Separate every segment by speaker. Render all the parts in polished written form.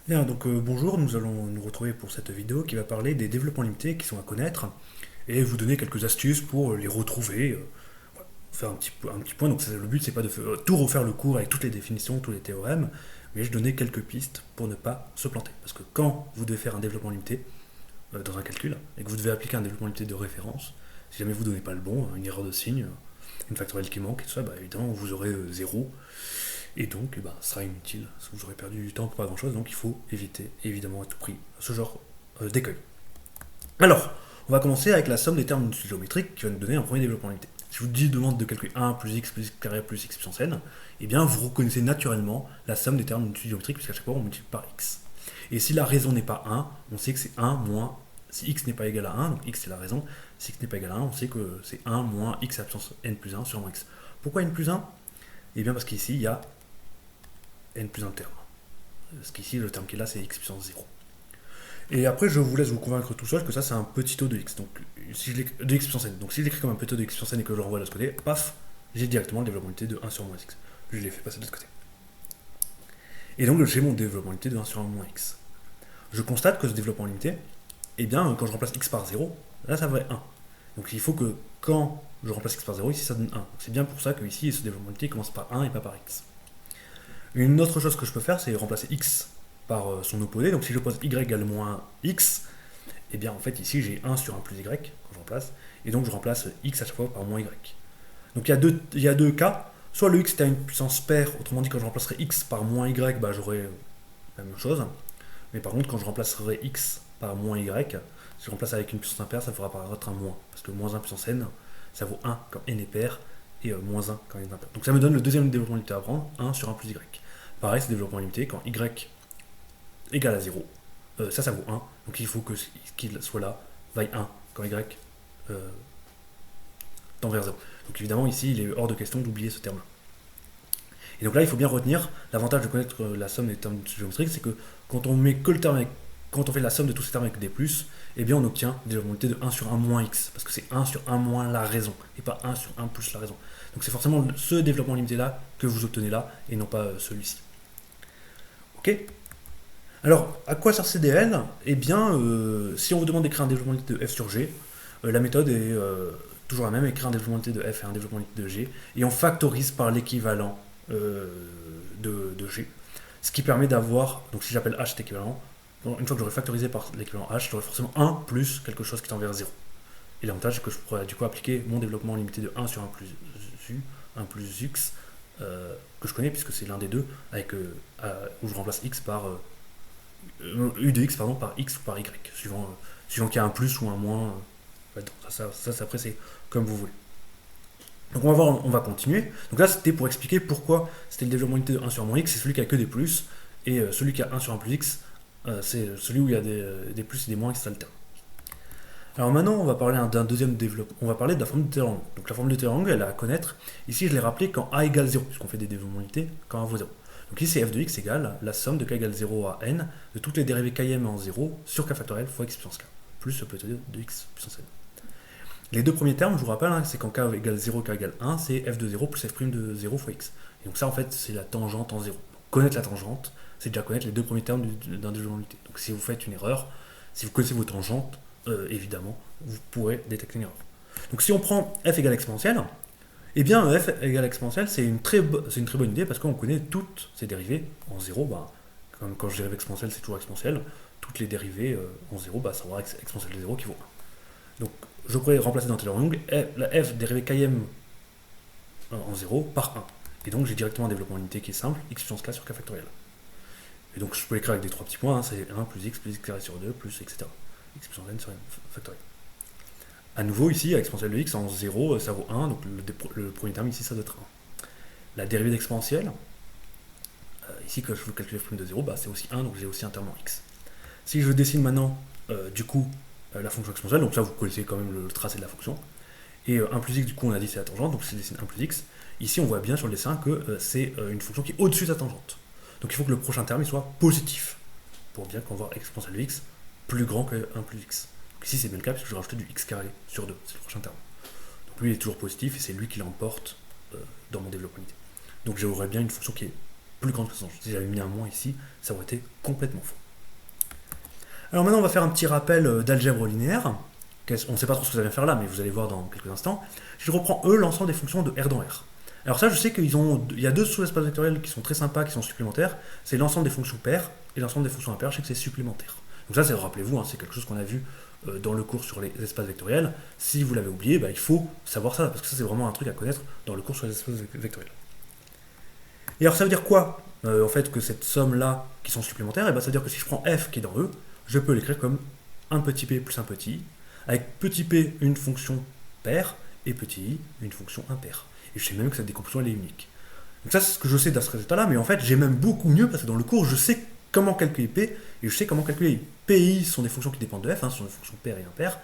Speaker 1: Bien, donc bonjour, nous allons nous retrouver pour cette vidéo qui va parler des développements limités qui sont à connaître et vous donner quelques astuces pour les retrouver, voilà, faire un petit point. Donc le but c'est pas de tout refaire le cours avec toutes les définitions, tous les théorèmes, mais je donnais quelques pistes pour ne pas se planter. Parce que quand vous devez faire un développement limité dans un calcul et que vous devez appliquer un développement limité de référence, si jamais vous ne donnez pas le bon, une erreur de signe, une factorielle qui manque et tout ça, bah, évidemment vous aurez 0. Et donc, bah, ce sera inutile, parce que vous aurez perdu du temps pour pas grand chose, donc il faut éviter, évidemment, à tout prix, ce genre d'écueil. Alors, on va commencer avec la somme des termes d'une suite géométrique qui va nous donner un premier développement limité. Si je vous dis demande de calculer 1 plus x carré plus x puissance n, eh bien vous reconnaissez naturellement la somme des termes d'une suite géométrique, puisqu'à chaque fois on multiplie par x. Et si la raison n'est pas 1, on sait que c'est 1 moins. Si x n'est pas égal à 1, donc x c'est la raison, si x n'est pas égal à 1, on sait que c'est 1 moins x à la puissance n plus 1 sur moins x. Pourquoi n plus 1? Eh bien parce qu'ici il y a n plus un terme. Parce qu'ici, le terme qui est là, c'est x puissance 0. Et après, je vous laisse vous convaincre tout seul que ça, c'est un petit taux de x. Donc, si je de x puissance n. Donc, si je l'écris comme un petit taux de x puissance n et que je le renvoie de l'autre côté, paf, j'ai directement le développement unité de 1 sur moins x. Je l'ai fait passer de l'autre côté. Et donc, j'ai mon développement unité de 1 sur 1 moins x. Je constate que ce développement limité, eh bien, quand je remplace x par 0, là, ça va être 1. Donc, il faut que quand je remplace x par 0, ici, ça donne 1. C'est bien pour ça que ici, ce développement unité commence par 1 et pas par x. Une autre chose que je peux faire, c'est remplacer x par son opposé. Donc si je pose y égale moins x, et bien en fait ici j'ai 1 sur 1 plus y quand je remplace, et donc je remplace x à chaque fois par moins y. Donc il y a deux cas, soit le x est à une puissance paire, autrement dit quand je remplacerai x par moins y, bah, j'aurai la même chose, mais par contre quand je remplacerai x par moins y, si je remplace avec une puissance impaire, ça fera apparaître un moins, parce que moins 1 puissance n, ça vaut 1 quand n est paire, et moins 1 quand n est impair. Donc ça me donne le deuxième développement limité à prendre, 1 sur 1 plus y. Pareil, c'est développement limité, quand y égale à 0, ça vaut 1, donc il faut qu'il soit là, vaille 1, quand y tend vers 0. Donc évidemment, ici, il est hors de question d'oublier ce terme-là. Et donc là, il faut bien retenir, l'avantage de connaître la somme des termes géométriques, c'est que quand on met que le terme avec, quand on fait la somme de tous ces termes avec des plus, eh bien on obtient des développement de 1 sur 1 moins x, parce que c'est 1 sur 1 moins la raison, et pas 1 sur 1 plus la raison. Donc c'est forcément ce développement limité là que vous obtenez là, et non pas celui-ci. Ok. Alors, à quoi sert CDL? Eh bien, si on vous demande d'écrire un développement limité de f sur g, la méthode est toujours la même, écrire un développement limité de f et un développement limité de g, et on factorise par l'équivalent de g. Ce qui permet d'avoir, donc si j'appelle h cet équivalent, une fois que j'aurai factorisé par l'équivalent h, j'aurai forcément 1 plus quelque chose qui tend vers 0. Et l'avantage, c'est que je pourrais du coup appliquer mon développement limité de 1 sur 1 plus u, 1 plus x, que je connais puisque c'est l'un des deux, avec, où je remplace x par u de x pardon, par x ou par y, suivant qu'il y a un plus ou un moins. Après, c'est comme vous voulez. Donc on va voir, on va continuer. Donc là, c'était pour expliquer pourquoi c'était le développement unité de 1 sur moins x, c'est celui qui a que des plus, et celui qui a 1 sur 1 plus x, c'est celui où il y a des plus et des moins qui s'alternent. Alors maintenant, on va parler d'un deuxième développement. On va parler de la formule de Taylor-Long. Donc la formule de Taylor-Long, elle est à connaître. Ici, je l'ai rappelé quand a égale 0, puisqu'on fait des développements unités quand a vaut 0. Donc ici, c'est f de x égale la somme de k égale 0 à n de toutes les dérivées km en 0 sur k factoriel fois x puissance k, plus ce petit de x puissance n. Les deux premiers termes, je vous rappelle, c'est quand k égale 0, k égale 1, c'est f de 0 plus f' de 0 fois x. Et donc ça, en fait, c'est la tangente en 0. Donc, connaître la tangente, c'est déjà connaître les deux premiers termes d'un développement unité. Donc si vous faites une erreur, si vous connaissez vos tangentes, évidemment, vous pourrez détecter une erreur. Donc si on prend f égale exponentielle, eh bien f égale exponentielle, c'est une très bonne idée parce qu'on connaît toutes ces dérivées en 0. Bah, comme quand je dérive exponentielle, c'est toujours exponentielle. Toutes les dérivées en 0, bah, ça aura exponentielle de 0 qui vaut 1. Donc je pourrais remplacer dans Taylor-Long la f dérivée km en 0 par 1. Et donc j'ai directement un développement unité qui est simple, x puissance k sur k factoriel. Et donc je peux l'écrire avec des trois petits points, c'est 1 plus x carré sur 2, plus etc. X puissance n sur n factoriel. A nouveau, ici, à exponentielle de x en 0, ça vaut 1, donc le premier terme ici, ça doit être 1. La dérivée d'exponentielle, ici, quand je veux calculer f' de 0, bah, c'est aussi 1, donc j'ai aussi un terme en x. Si je dessine maintenant, du coup, la fonction exponentielle, donc ça, vous connaissez quand même le tracé de la fonction, et 1 plus x, du coup, on a dit c'est la tangente, donc si je dessine 1 plus x, ici, on voit bien sur le dessin que c'est une fonction qui est au-dessus de sa tangente. Donc il faut que le prochain terme il soit positif, pour bien qu'on voit exponentielle de x plus grand que 1 plus x. Donc ici, c'est bien le cas, puisque je rajoute du x carré sur 2, c'est le prochain terme. Donc lui, il est toujours positif, et c'est lui qui l'emporte dans mon développement unité. Donc j'aurais bien une fonction qui est plus grande que cette tangente. Si j'avais mis un moins ici, ça aurait été complètement faux. Alors maintenant, on va faire un petit rappel d'algèbre linéaire. On ne sait pas trop ce que ça vient faire là, mais vous allez voir dans quelques instants. Je reprends l'ensemble des fonctions de R dans R. Alors ça, je sais qu'il y a deux sous-espaces vectoriels qui sont très sympas, qui sont supplémentaires. C'est l'ensemble des fonctions paires et l'ensemble des fonctions impaires. Je sais que c'est supplémentaire. Donc ça, rappelez-vous, c'est quelque chose qu'on a vu dans le cours sur les espaces vectoriels. Si vous l'avez oublié, il faut savoir ça, parce que ça, c'est vraiment un truc à connaître dans le cours sur les espaces vectoriels. Et alors, ça veut dire quoi en fait, que cette somme-là, qui sont supplémentaires, ça veut dire que si je prends f qui est dans E, je peux l'écrire comme un petit p plus un petit i, avec petit p une fonction paire, et petit i une fonction impaire. Et je sais même que cette décomposition elle est unique. Donc ça c'est ce que je sais dans ce résultat-là, mais en fait j'ai même beaucoup mieux parce que dans le cours je sais comment calculer p et je sais comment calculer i. P et i sont des fonctions qui dépendent de f, ce sont des fonctions paires et impaires.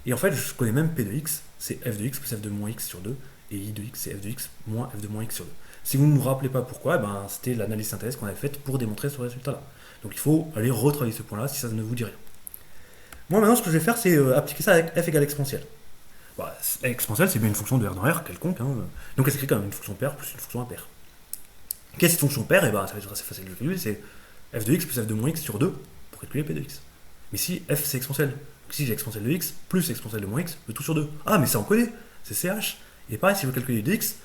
Speaker 1: Et en fait je connais même p de x, c'est f de x plus f de moins x sur 2, et i de x c'est f de x moins f de moins x sur 2. Si vous ne vous rappelez pas pourquoi, c'était l'analyse synthèse qu'on avait faite pour démontrer ce résultat-là. Donc il faut aller retravailler ce point-là si ça ne vous dit rien. Moi maintenant ce que je vais faire c'est appliquer ça avec f égale exponentielle. Exponentielle, c'est bien une fonction de R dans R quelconque, donc elle s'écrit comme une fonction paire plus une fonction impaire. Qu'est-ce que cette fonction paire? Ça va être assez facile de calculer, c'est f de x plus f de moins x sur 2 pour calculer p de x. Mais si f c'est exponentielle, donc si j'ai exponentielle de x plus exponentielle de moins x, le tout sur 2. Ah mais ça on connaît, c'est ch. Et pareil, si je veux calculer de x,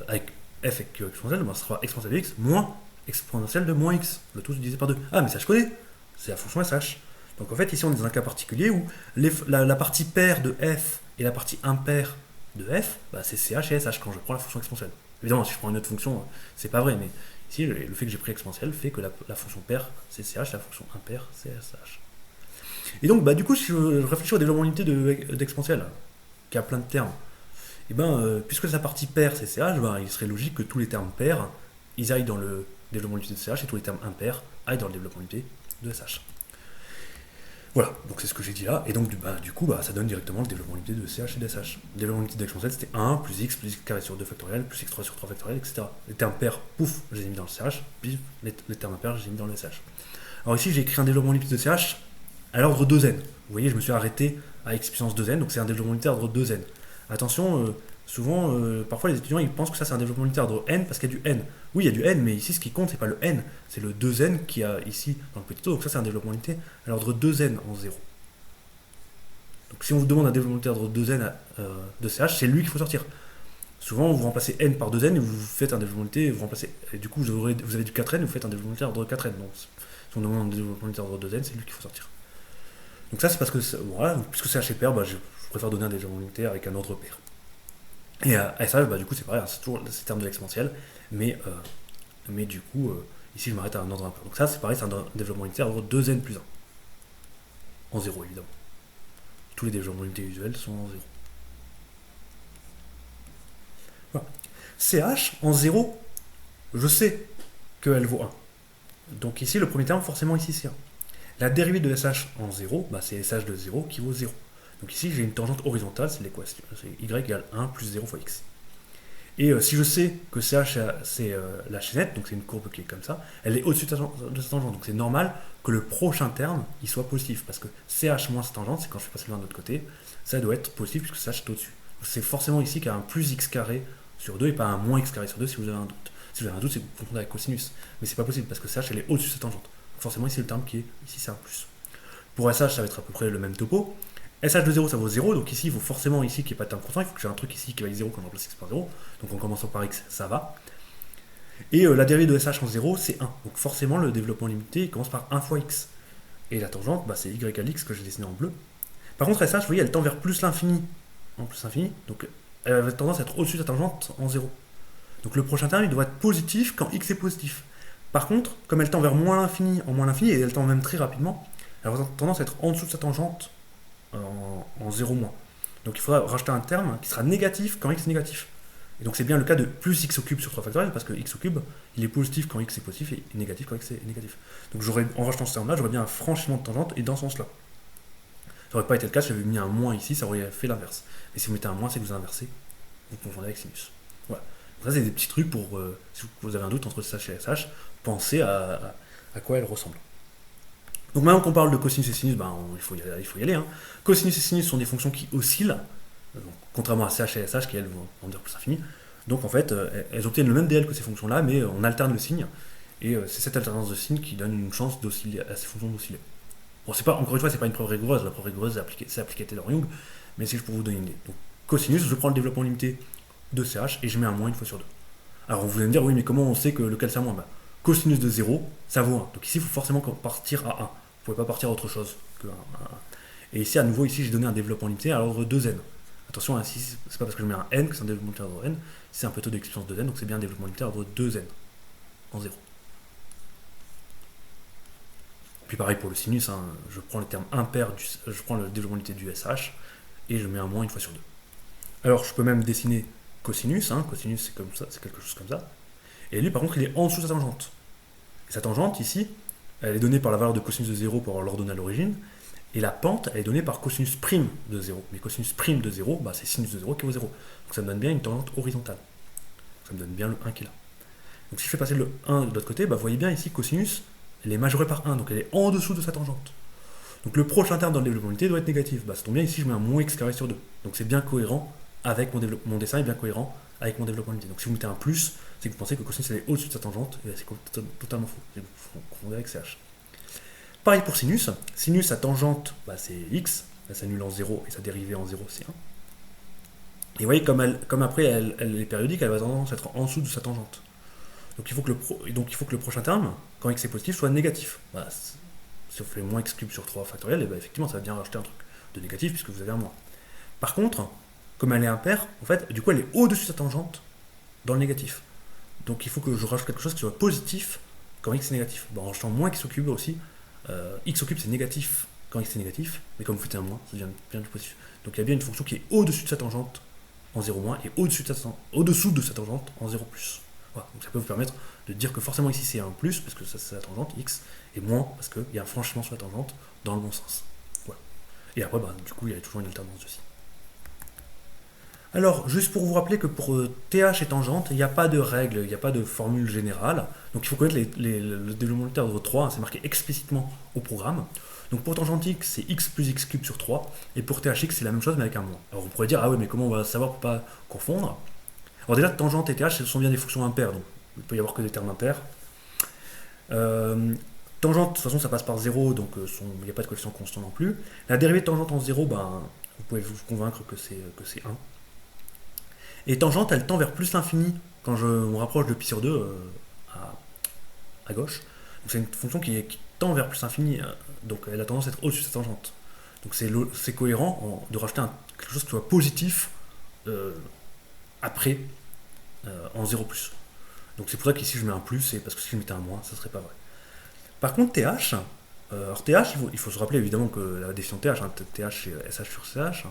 Speaker 1: avec f avec exponentielle, ça sera exponentielle de x moins exponentielle de moins x, le tout divisé par 2. Ah mais ça je connais, c'est la fonction sh. Donc en fait ici on est dans un cas particulier où la partie paire de f et la partie impaire de f, c'est ch et sh quand je prends la fonction exponentielle. Évidemment, si je prends une autre fonction, c'est pas vrai, mais ici, le fait que j'ai pris exponentielle fait que la fonction paire, c'est ch, la fonction impaire, c'est sh. Et donc, du coup, si je réfléchis au développement d'unité d'exponentielle, qui a plein de termes, puisque sa partie paire, c'est ch, il serait logique que tous les termes pairs, ils aillent dans le développement d'unité de ch, et tous les termes impairs aillent dans le développement d'unité de sh. Voilà, donc c'est ce que j'ai dit là, et donc du coup ça donne directement le développement d'unité de ch et de sh. Le développement d'unité d'exponentielle c'était 1 plus x carré sur 2 factoriel plus x3 sur 3 factoriel, etc. Les termes pairs, pouf, je les ai mis dans le ch, puis les termes impairs, je les ai mis dans le sh. Alors ici j'ai écrit un développement d'unité de ch à l'ordre 2n. Vous voyez, je me suis arrêté à x puissance 2n, donc c'est un développement d'unité à l'ordre 2n. Attention, souvent, parfois les étudiants ils pensent que ça c'est un développement d'unité à l'ordre n parce qu'il y a du n. Oui, il y a du n, mais ici ce qui compte c'est pas le n, c'est le 2n qui a ici dans le petit o, donc ça c'est un développement d'unité à l'ordre 2n en 0. Donc si on vous demande un développement d'unité à l'ordre 2n de ch, c'est lui qu'il faut sortir. Souvent vous remplacez n par 2n et vous faites un développement d'unité, vous remplacez, et du coup vous avez du 4n et vous faites un développement d'unité à l'ordre 4n. Donc si on demande un développement d'unité à l'ordre 2n, c'est lui qu'il faut sortir. Donc ça c'est parce que, voilà, puisque ch est pair, je préfère donner un développement d'unité avec un ordre pair. Et à sh, du coup c'est pareil, c'est toujours ces termes de l'exponentielle, mais du coup, ici je m'arrête à un ordre impair. Donc ça c'est pareil, c'est un développement d'unité à l'ordre 2n plus 1. En 0 évidemment. Tous les développements d'unité usuels sont en 0. Voilà. ch en 0, je sais qu'elle vaut 1. Donc ici, le premier terme, forcément ici c'est 1. La dérivée de sh en 0, c'est sh de 0 qui vaut 0. Donc ici, j'ai une tangente horizontale, c'est l'équation. C'est y égale 1 plus 0 fois x. Et si je sais que ch c'est la chaînette, donc c'est une courbe qui est comme ça, elle est au-dessus de cette tangente. Donc c'est normal que le prochain terme il soit positif, parce que ch moins cette tangente, c'est quand je fais passer le 1 de l'autre côté, ça doit être positif puisque ch est au-dessus. C'est forcément ici qu'il y a un plus x carré sur 2 et pas un moins x carré sur 2 si vous avez un doute. Si vous avez un doute, c'est que vous confondez avec cosinus. Mais c'est pas possible parce que ch elle est au-dessus de cette tangente. Donc forcément ici le terme qui est ici c'est un plus. Pour sh ça va être à peu près le même topo. sh de 0 ça vaut 0, donc ici il faut forcément ici qu'il n'y ait pas de terme constant, il faut que j'ai un truc ici qui vaille 0 quand on remplace x par 0. Donc en commençant par x ça va. Et la dérivée de sh en 0 c'est 1. Donc forcément le développement limité il commence par 1 fois x. Et la tangente c'est y à x que j'ai dessiné en bleu. Par contre sh vous voyez elle tend vers plus l'infini. En plus l'infini, donc elle a tendance à être au-dessus de la tangente en 0. Donc le prochain terme il doit être positif quand x est positif. Par contre, comme elle tend vers moins l'infini en moins l'infini, et elle tend même très rapidement, elle a tendance à être en dessous de sa tangente en 0 moins. Donc il faudra rajouter un terme qui sera négatif quand x est négatif. Et donc c'est bien le cas de plus x au cube sur 3 factoriel, parce que x au cube, il est positif quand x est positif et négatif quand x est négatif. Donc en rajoutant ce terme-là, j'aurais bien un franchissement de tangente et dans ce sens-là. Ça n'aurait pas été le cas si j'avais mis un moins ici, ça aurait fait l'inverse. Et si vous mettez un moins, c'est que vous inversez, vous confondez avec sinus. Voilà. Donc ça c'est des petits trucs pour, si vous avez un doute entre sh et sh, pensez à quoi elle ressemble. Donc maintenant qu'on parle de cosinus et sinus, il faut y aller. Cosinus et sinus sont des fonctions qui oscillent, donc, contrairement à ch et sh qui elles vont en dire plus infini. Donc en fait, elles obtiennent le même dl que ces fonctions-là, mais on alterne le signe. Et c'est cette alternance de signes qui donne une chance d'osciller à ces fonctions d'osciller. Bon, c'est pas, encore une fois, c'est pas une preuve rigoureuse. La preuve rigoureuse, c'est appliqué à Taylor-Young, mais c'est juste pour vous donner une idée. Donc, cosinus, je prends le développement limité de CH et je mets un moins une fois sur 2. Alors, vous allez me dire, oui, mais comment on sait que lequel c'est un moins? Cosinus de 0, ça vaut 1. Donc ici, il faut forcément partir à 1. Vous ne pouvez pas partir à autre chose que 1. Et ici, à nouveau, ici, j'ai donné un développement limité à l'ordre 2n. Attention, ici, c'est pas parce que je mets un n que c'est un développement limité à l'ordre n. C'est un peu taux d'expérience de n, donc c'est bien un développement limité à l'ordre 2n en 0. Puis pareil pour le sinus, hein, je prends le terme impair, je prends le développement limité du SH et je mets un moins une fois sur 2. Alors, je peux même dessiner cosinus. Cosinus, c'est comme ça, c'est quelque chose comme ça. Et lui, par contre, il est en dessous de sa tangente. Et sa tangente, ici, elle est donnée par la valeur de cosinus de 0 pour l'ordonnée à l'origine. Et la pente, elle est donnée par cosinus prime de 0. Mais cosinus prime de 0, bah, c'est sinus de 0 qui vaut 0. Donc ça me donne bien une tangente horizontale. Ça me donne bien le 1 qui est là. Donc si je fais passer le 1 de l'autre côté, bah, vous voyez bien ici, cosinus, elle est majorée par 1. Donc elle est en dessous de sa tangente. Donc le prochain terme dans le développement limité doit être négatif. Bah, ça tombe bien, ici, je mets un moins x carré sur 2. Donc c'est bien cohérent avec mon dessin, est bien cohérent avec mon développement limité. Donc si vous mettez un plus, c'est que vous pensez que cosinus est au-dessus de sa tangente, et c'est totalement faux. Vous confondez avec CH. Pareil pour sinus. Sinus, sa tangente, bah, c'est x, elle s'annule en 0, et sa dérivée en 0, c'est 1. Et vous voyez, comme après elle est périodique, elle va tendance à être en dessous de sa tangente. Donc il faut que le prochain terme, quand x est positif, soit négatif. Bah, si on fait moins x cube sur 3 factoriel, et bah, effectivement, ça va bien rajouter un truc de négatif, puisque vous avez un moins. Par contre, comme elle est impaire, en fait, du coup, elle est au-dessus de sa tangente dans le négatif. Donc il faut que je rajoute quelque chose qui soit positif quand x est négatif. Bon, en rajoutant moins x au cube aussi, x au cube c'est négatif quand x est négatif, mais comme vous faites un moins, ça devient bien du positif. Donc il y a bien une fonction qui est au-dessus de sa tangente en 0 moins et au-dessous de sa tangente en 0 plus. Voilà, donc ça peut vous permettre de dire que forcément ici c'est un plus, parce que ça c'est la tangente x, et moins parce qu'il y a un franchissement sur la tangente dans le bon sens. Voilà. Et après, bah, du coup, il y a toujours une alternance aussi. Alors, juste pour vous rappeler que pour TH et tangente, il n'y a pas de règle, il n'y a pas de formule générale. Donc il faut connaître le développement limité ordre 3, hein, c'est marqué explicitement au programme. Donc pour tangente x, c'est x plus x cube sur 3, et pour THx, c'est la même chose mais avec un moins. Alors vous pourrez dire, ah oui, mais comment on va savoir pour ne pas confondre? Alors déjà, tangente et TH, ce sont bien des fonctions impaires, donc il ne peut y avoir que des termes impairs. Tangente, de toute façon, ça passe par 0, donc il n'y a pas de coefficient constant non plus. La dérivée de tangente en 0, ben, vous pouvez vous convaincre que c'est 1. Et tangente, elle tend vers plus l'infini quand je me rapproche de pi sur 2 à gauche. Donc c'est une fonction qui tend vers plus l'infini, donc elle a tendance à être au-dessus de sa tangente. Donc c'est cohérent de rajouter quelque chose qui soit positif après en 0 plus. Donc c'est pour ça qu'ici je mets un plus, et parce que si je mettais un moins, ça serait pas vrai. Par contre, TH, alors TH, il faut se rappeler évidemment que la définition TH, TH c'est SH sur CH.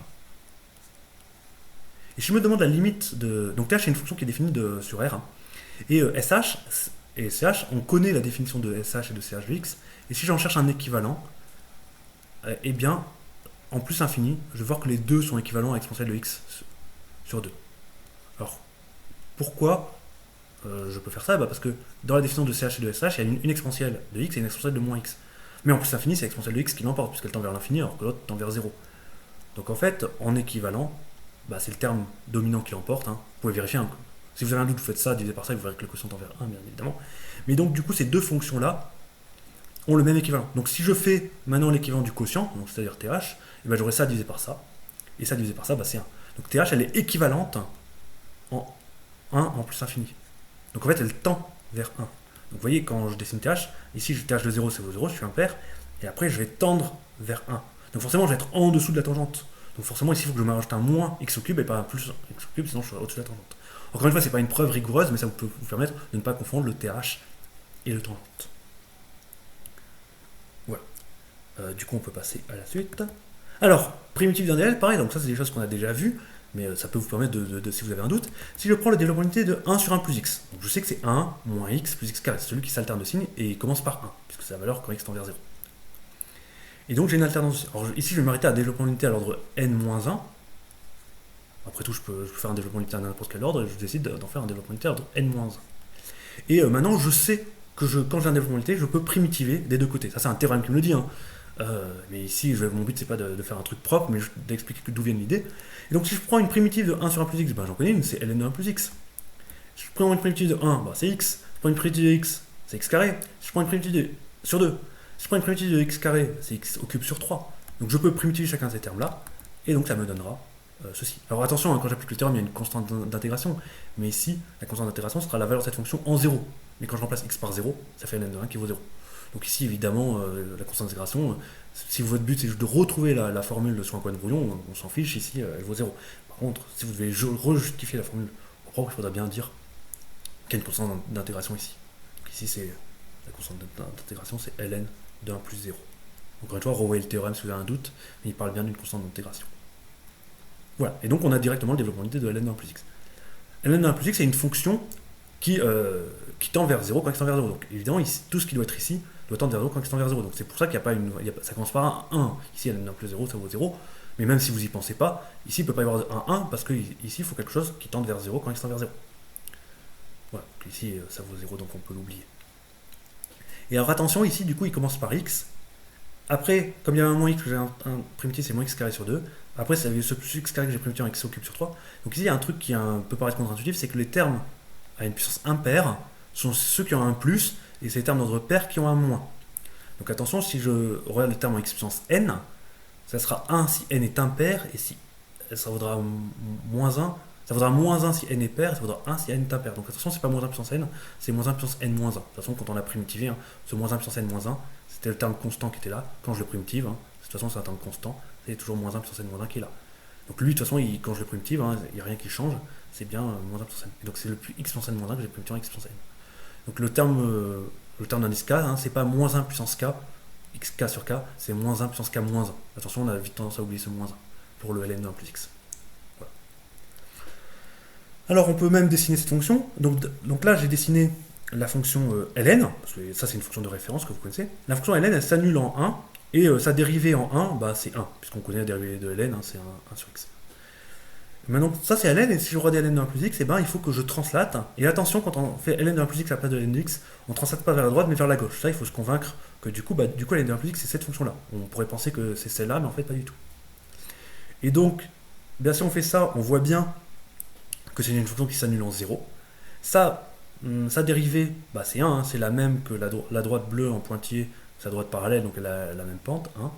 Speaker 1: Et si je me demande la limite de. Donc TH c'est une fonction qui est définie sur R. Et SH et CH, on connaît la définition de SH et de CH de X. Et si j'en cherche un équivalent, eh bien, en plus infini, je vais voir que les deux sont équivalents à exponentielle de X sur 2. Alors, pourquoi je peux faire ça? Parce que dans la définition de CH et de SH, il y a une exponentielle de X et une exponentielle de moins X. Mais en plus infini, c'est l'exponentielle de X qui l'emporte, puisqu'elle tend vers l'infini, alors que l'autre tend vers 0. Donc en fait, en équivalent, bah, c'est le terme dominant qui l'emporte. Vous pouvez vérifier. Si vous avez un doute, vous faites ça, divisé par ça, et vous verrez que le quotient tend vers 1, bien évidemment. Mais donc, du coup, ces deux fonctions-là ont le même équivalent. Donc, si je fais maintenant l'équivalent du quotient, c'est-à-dire TH, et ben, j'aurai ça divisé par ça. Et ça divisé par ça, bah, c'est 1. Donc, TH, elle est équivalente en 1 en plus infini. Donc, en fait, elle tend vers 1. Donc, vous voyez, quand je dessine TH, ici, TH de 0, c'est 0, je suis impair. Et après, je vais tendre vers 1. Donc, forcément, je vais être en dessous de la tangente. Donc forcément, ici, il faut que je me rajoute un moins x au cube et pas un plus x au cube, sinon je suis au-dessus de la tangente. Encore une fois, ce n'est pas une preuve rigoureuse, mais ça peut vous permettre de ne pas confondre le TH et le tangente. Voilà. Du coup, on peut passer à la suite. Alors, primitif d'un DL, pareil, donc ça, c'est des choses qu'on a déjà vues, mais ça peut vous permettre si vous avez un doute. Si je prends le développement unité de 1 sur 1 plus x, donc je sais que c'est 1 moins x plus x carré, c'est celui qui s'alterne de signe et il commence par 1, puisque c'est la valeur quand x tend vers 0. Et donc j'ai une alternance. Alors ici je vais m'arrêter à développement unité à l'ordre n-1. Après tout, je peux faire un développement unité à n'importe quel ordre et je décide d'en faire un développement unité à l'ordre n-1. Et maintenant je sais que quand j'ai un développement unité, je peux primitiver des deux côtés. Ça c'est un théorème qui me le dit. Mais ici, mon but c'est pas de faire un truc propre, mais d'expliquer d'où vient l'idée. Et donc si je prends une primitive de 1 sur 1 plus x, ben, j'en connais une, c'est ln de 1 plus x. Si je prends une primitive de 1, ben, c'est x. Je prends une primitive de x, c'est x carré. Si je prends une primitive sur 2, si je prends une primitive de x carré, c'est x au cube sur 3. Donc je peux primitiver chacun de ces termes-là, et donc ça me donnera ceci. Alors attention, hein, quand j'applique le théorème, il y a une constante d'intégration, mais ici, la constante d'intégration sera la valeur de cette fonction en 0. Mais quand je remplace x par 0, ça fait ln de 1 qui vaut 0. Donc ici, évidemment, la constante d'intégration, si votre but c'est juste de retrouver la formule sur un point de brouillon, on s'en fiche, ici, elle vaut 0. Par contre, si vous devez rejustifier la formule propre, il faudra bien dire qu'il y a une constante d'intégration ici. Donc ici, c'est la constante d'intégration, c'est ln de 1 plus 0. Encore une fois, revoyez le théorème si vous avez un doute, mais il parle bien d'une constante d'intégration. Voilà, et donc on a directement le développement d'unité de ln de 1 plus x. ln de 1 plus x, c'est une fonction qui tend vers 0 quand x tend vers 0. Donc évidemment, ici, tout ce qui doit être ici doit tendre vers 0 quand x tend vers 0. Donc c'est pour ça qu'il n'y a pas une. Ça commence par un 1. Ici, ln de 1 plus 0, ça vaut 0. Mais même si vous n'y pensez pas, ici, il ne peut pas y avoir un 1 parce qu'ici, il faut quelque chose qui tende vers 0 quand x tend vers 0. Voilà, donc ici, ça vaut 0, donc on peut l'oublier. Et alors attention, ici, du coup, il commence par x. Après, comme il y a un moins x, j'ai un primitif, c'est moins x carré sur 2. Après, c'est ce plus x carré que j'ai primitivé en x au cube sur 3. Donc ici, il y a un truc qui peut paraître contre-intuitif, c'est que les termes à une puissance impaire sont ceux qui ont un plus, et c'est les termes d'ordre pair qui ont un moins. Donc attention, si je regarde le terme en x puissance n, ça sera 1 si n est impair, et si ça vaudra moins 1, ça vaudra moins 1 si n est pair, ça vaudra 1 si n est impair. Donc attention, c'est pas moins 1 puissance n, c'est moins 1 puissance n moins 1. De toute façon, quand on l'a primitivé, hein, ce moins 1 puissance n moins 1, c'était le terme constant qui était là. Quand je le primitive, hein, de toute façon, c'est un terme constant, c'est toujours moins 1 puissance n moins 1 qui est là. Donc lui, de toute façon, quand je le primitive, hein, il n'y a rien qui change, c'est bien moins 1 puissance n. Et donc c'est le plus x puissance n moins 1 que j'ai primitivé en x puissance n. Donc le terme d'indice k, hein, c'est pas moins 1 puissance k, xk sur k, c'est moins 1 puissance k moins 1. Attention, on a vite tendance à oublier ce moins 1 pour le ln de 1 plus x. Voilà. Alors on peut même dessiner cette fonction. Donc là, j'ai dessiné la fonction ln, parce que ça c'est une fonction de référence que vous connaissez. La fonction ln, elle s'annule en 1, et sa dérivée en 1, bah, c'est 1, puisqu'on connaît la dérivée de ln, hein, c'est 1 sur x. Maintenant, ça c'est ln, et si je redis ln de 1 plus x, eh ben, il faut que je translate. Et attention, quand on fait ln de 1 plus x à la place de ln de x, on ne translate pas vers la droite, mais vers la gauche. Ça, il faut se convaincre que du coup ln de 1 plus x, c'est cette fonction-là. On pourrait penser que c'est celle-là, mais en fait, pas du tout. Et donc, bien si on fait ça, on voit bien que c'est une fonction qui s'annule en 0. Ça, sa dérivée, bah, c'est 1, hein, c'est la même que la droite bleue en pointillé, sa droite parallèle, donc elle a la même pente. Hein.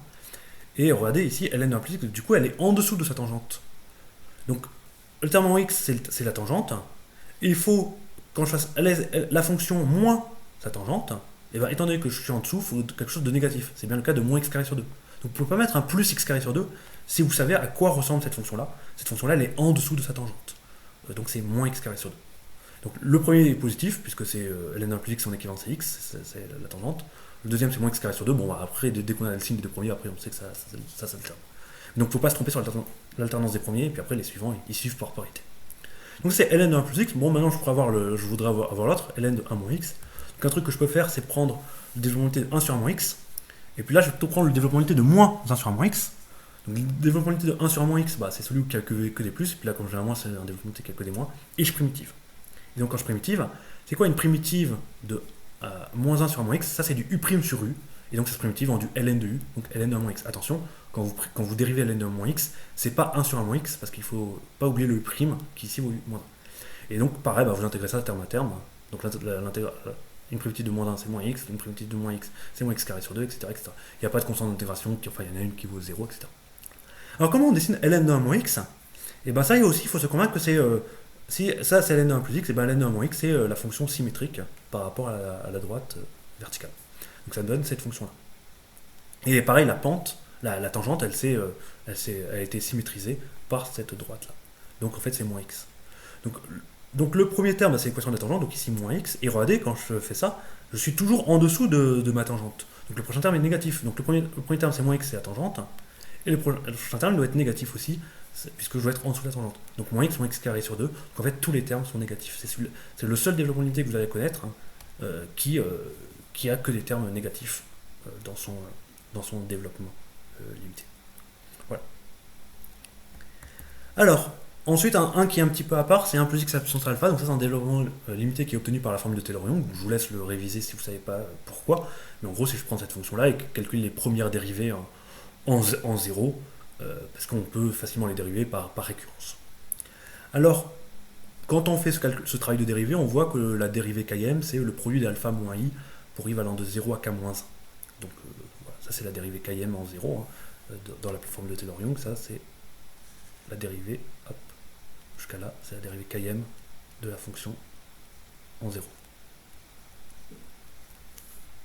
Speaker 1: Et regardez ici, ln de 1 plus x, du coup, elle est en dessous de sa tangente. Donc, le terme en x, c'est la tangente. Et il faut, quand je fasse la fonction moins sa tangente, et ben, étant donné que je suis en dessous, il faut quelque chose de négatif. C'est bien le cas de moins x carré sur 2. Donc, vous ne pouvez pas mettre un plus x carré sur 2 si vous savez à quoi ressemble cette fonction-là. Cette fonction-là, elle est en dessous de sa tangente. Donc, c'est moins x carré sur 2. Donc, le premier est positif, puisque c'est ln de 1 plus x, son équivalent c'est x, c'est la tangente. Le deuxième, c'est moins x carré sur 2. Bon, bah, après, dès qu'on a le signe des deux premiers, après, on sait que ça s'alterne. Donc, il ne faut pas se tromper sur l'alternance des premiers, et puis après, les suivants, ils suivent par parité. Donc, c'est ln de 1 plus x. Bon, maintenant, je voudrais avoir l'autre, ln de 1 moins x. Donc, un truc que je peux faire, c'est prendre le développement d'unité de 1 sur 1 moins x. Et puis là, je vais plutôt prendre le développement d'unité de moins 1 sur 1 moins x. Donc, le développement d'unité de 1 sur 1 moins x, bah, c'est celui qui a que des plus. Et puis là, comme j'ai un moins, c'est un développement d'unité qui a que des moins. Et je primitive. Et donc, quand je primitive, c'est quoi une primitive de moins 1 sur 1 moins x? Ça, c'est du u' sur u. Et donc, ça se primitive en du ln de u, donc ln de 1 moins x. Attention, quand vous dérivez ln de 1 moins x, c'est pas 1 sur 1 moins x, parce qu'il faut pas oublier le u', qui ici vaut u moins 1. Et donc, pareil, bah, vous intégrez ça terme à terme. Donc, une primitive de moins 1, c'est moins x, une primitive de moins x, c'est moins x carré sur 2, etc. etc. Il n'y a pas de constante d'intégration, enfin, il y en a une qui vaut 0, etc. Alors, comment on dessine ln de 1 moins x? Et bien, ça aussi, il faut se convaincre que c'est. Si ça, c'est ln de 1 plus x, et bien ln de 1 moins x, c'est la fonction symétrique par rapport à la droite verticale. Donc ça donne cette fonction-là. Et pareil, la pente, la tangente, elle a été symétrisée par cette droite-là. Donc en fait, c'est moins x. Donc le premier terme, c'est l'équation de la tangente, donc ici moins x. Et regardez, quand je fais ça, je suis toujours en dessous de ma tangente. Donc le prochain terme est négatif. Donc le premier terme, c'est moins x, c'est la tangente. Et le prochain terme doit être négatif aussi, puisque je dois être en dessous de la tangente. Donc moins x carré sur 2. Donc en fait, tous les termes sont négatifs. C'est le seul développement d'unité que vous allez connaître qui a que des termes négatifs dans son développement limité. Voilà. Alors, ensuite, un qui est un petit peu à part, c'est 1 plus x à la puissance alpha. Donc ça, c'est un développement limité qui est obtenu par la formule de Taylor-Young. Je vous laisse le réviser si vous ne savez pas pourquoi. Mais en gros, si je prends cette fonction-là et calcule les premières dérivées en 0, parce qu'on peut facilement les dériver par récurrence. Alors, Quand on fait ce travail de dérivée, on voit que la dérivée km, c'est le produit d'alpha moins i pour i valant de 0 à k moins 1. Donc voilà, ça c'est la dérivée km en 0, hein, dans la formule de Taylor-Young, ça c'est la dérivée, hop, jusqu'à là, c'est la dérivée km de la fonction en 0.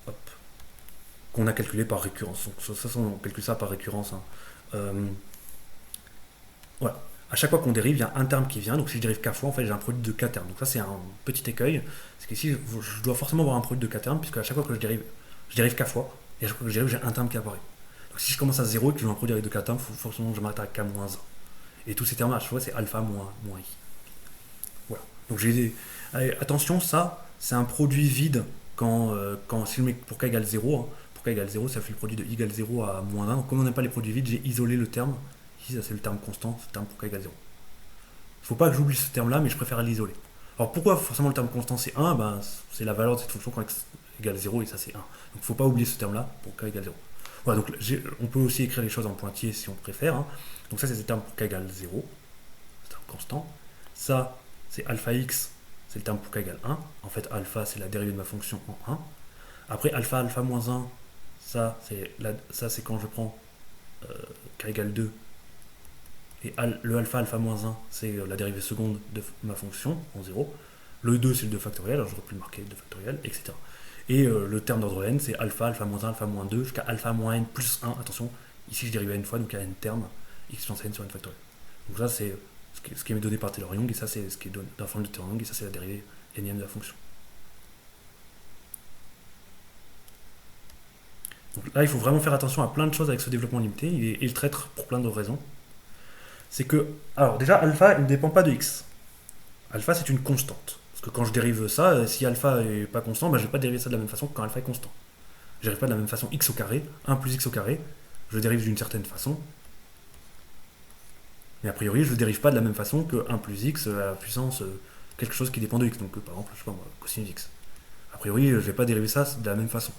Speaker 1: Hop. Qu'on a calculé par récurrence. Donc ça, on calcule ça par récurrence. Hein. Voilà. À chaque fois qu'on dérive, il y a un terme qui vient. Donc si je dérive k fois, en fait, j'ai un produit de k termes. Donc ça, c'est un petit écueil. C'est qu'ici, je dois forcément avoir un produit de k termes, puisque à chaque fois que je dérive k fois. Et à chaque fois que je dérive, j'ai un terme qui apparaît. Donc si je commence à 0 et que je veux un produit avec de k termes, il faut forcément que je m'arrête à k moins 1. Et tous ces termes-là, à chaque fois, c'est alpha moins i. Voilà. Donc allez, attention, ça, c'est un produit vide si je mets pour k égale 0. Hein, pour k égale 0, ça fait le produit de i égale 0 à moins 1. Donc comme on n'aime pas les produits vides, j'ai isolé le terme. Ici, ça c'est le terme constant, c'est le terme pour k égale 0. Il ne faut pas que j'oublie ce terme-là, mais je préfère l'isoler. Alors pourquoi forcément le terme constant c'est 1? C'est la valeur de cette fonction quand x égale 0 et ça c'est 1. Donc il ne faut pas oublier ce terme-là pour k égale 0. Voilà, donc on peut aussi écrire les choses en pointillés si on préfère. Hein. Donc ça c'est le terme pour k égale 0, c'est un terme constant. Ça c'est alpha x, c'est le terme pour k égale 1. En fait alpha c'est la dérivée de ma fonction en 1. Après alpha moins 1, ça c'est quand je prends k égale 2. Et le alpha moins 1, c'est la dérivée seconde de ma fonction en 0. Le 2, c'est le 2 factoriel, alors j'aurais pu le marquer 2 factoriel, etc. Et le terme d'ordre n, c'est alpha moins 1, alpha moins 2, jusqu'à alpha moins n plus 1. Attention, ici je dérive à n fois, donc il y a n termes, x puissance n sur n factoriel. Donc ça, c'est ce qui est donné par Taylor-Young, et ça, c'est ce qui est donné dans la formule de Taylor-Young, et ça, c'est la dérivée nème de la fonction. Donc là, il faut vraiment faire attention à plein de choses avec ce développement limité, et il traite pour plein de raisons. C'est que, alors déjà, alpha, il ne dépend pas de x. Alpha, c'est une constante. Parce que quand je dérive ça, si alpha n'est pas constant, je ne vais pas dériver ça de la même façon que quand alpha est constant. Je ne dérive pas de la même façon x au carré, 1 plus x au carré, je dérive d'une certaine façon. Mais a priori, je ne dérive pas de la même façon que 1 plus x à la puissance quelque chose qui dépend de x. Donc par exemple, je sais pas moi, cosinus x. A priori, je ne vais pas dériver ça de la même façon.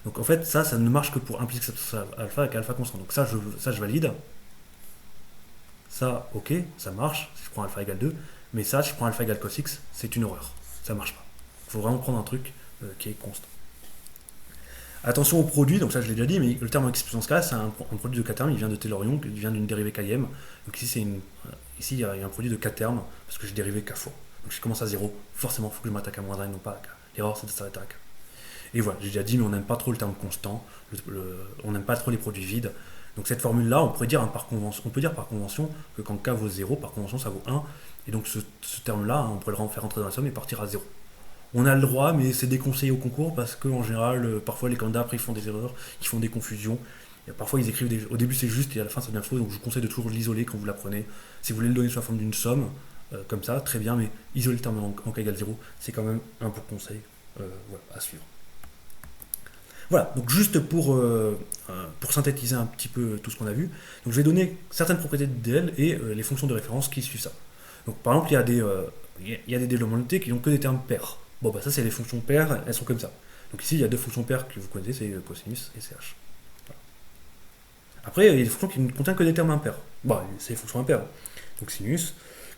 Speaker 1: Donc en fait, ça ne marche que pour 1 plus x alpha avec alpha constant. Donc ça, je valide. Ça, ok, ça marche, si je prends alpha égale 2, mais ça, si je prends alpha égale cos x, c'est une horreur. Ça marche pas. Il faut vraiment prendre un truc qui est constant. Attention au produit, donc ça je l'ai déjà dit, mais le terme x puissance k, c'est un produit de k termes, il vient de Taylor-Young, il vient d'une dérivée km. Donc ici, il y a un produit de k termes, parce que j'ai dérivé k fois. Donc si je commence à 0, forcément, il faut que je m'attaque à moins 1 et non pas à k. L'erreur, c'est de s'arrêter à k. Et voilà, j'ai déjà dit, mais on n'aime pas trop le terme constant, on n'aime pas trop les produits vides. Donc cette formule-là, on peut dire par convention que quand k vaut 0, par convention ça vaut 1. Et donc ce terme-là, on pourrait le faire entrer dans la somme et partir à 0. On a le droit, mais c'est déconseillé au concours parce qu'en général, parfois les candidats après ils font des erreurs, ils font des confusions. Et parfois ils écrivent au début c'est juste et à la fin ça devient faux. Donc je vous conseille de toujours l'isoler quand vous l'apprenez. Si vous voulez le donner sous la forme d'une somme, comme ça, très bien, mais isoler le terme en k égale 0, c'est quand même un bon conseil à suivre. Voilà, donc juste pour synthétiser un petit peu tout ce qu'on a vu, donc je vais donner certaines propriétés de DL et les fonctions de référence qui suivent ça. Donc par exemple, il y a des développements unités qui n'ont que des termes pairs. Bon, ça c'est les fonctions paires, elles sont comme ça. Donc ici, il y a deux fonctions paires que vous connaissez, c'est cosinus et ch. Voilà. Après, il y a des fonctions qui ne contiennent que des termes impairs. C'est les fonctions impaires. Donc sinus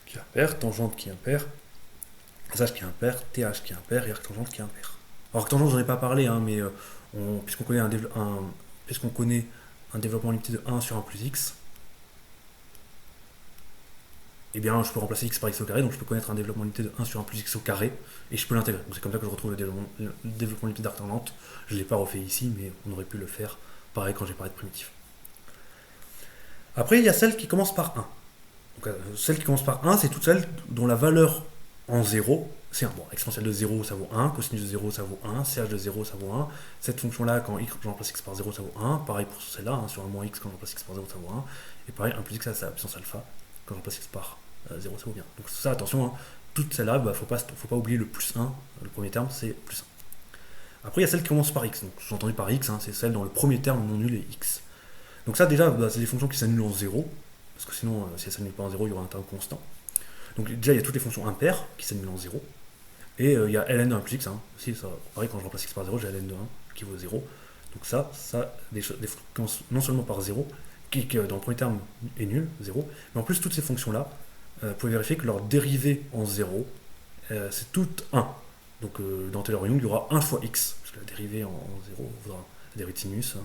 Speaker 1: qui est impair, tangente qui est impair, sh qui est impair, th qui est impair et arctangente qui est impair. Alors arctangente, j'en ai pas parlé, hein, mais puisqu'on connaît un développement limité de 1 sur 1 plus x, eh bien je peux remplacer x par x au carré, donc je peux connaître un développement limité de 1 sur 1 plus x au carré, et je peux l'intégrer. Donc c'est comme ça que je retrouve le développement limité d'arctangente. Je ne l'ai pas refait ici, mais on aurait pu le faire pareil quand j'ai parlé de primitif. Après, il y a celle qui commence par 1. Donc, celle qui commence par 1, c'est toutes celles dont la valeur en 0, c'est 1. Bon, exponentielle de 0, ça vaut 1, cosinus de 0, ça vaut 1, ch de 0, ça vaut 1. Cette fonction-là, quand je remplace x par 0, ça vaut 1. Pareil pour celle-là, hein, sur un moins x, quand je remplace x par 0, ça vaut 1. Et pareil, 1 plus x, ça c'est la puissance alpha. Quand je remplace x par 0, ça vaut bien. Donc ça, attention, hein, toutes celles-là, faut pas oublier le plus 1. Le premier terme, c'est plus 1. Après, il y a celle qui commence par x. Donc, sous-entendu par x, hein, c'est celle dont le premier terme non nul est x. Donc ça, déjà, c'est des fonctions qui s'annulent en 0. Parce que sinon, si elles ne s'annulent pas en 0, il y aura un terme constant. Donc déjà, il y a toutes les fonctions impaires qui s'annulent en 0. Et il y a ln de 1 plus x. Hein. Aussi, ça, pareil, quand je remplace x par 0, j'ai ln de 1 qui vaut 0. Donc ça des fonctions qui commencent non seulement par 0, qui dans le premier terme est nul, 0, mais en plus, toutes ces fonctions-là, vous pouvez vérifier que leur dérivée en 0, c'est tout 1. Donc dans Taylor-Young, il y aura 1 fois x, parce que la dérivée en 0, la dérivée de sinus, hein,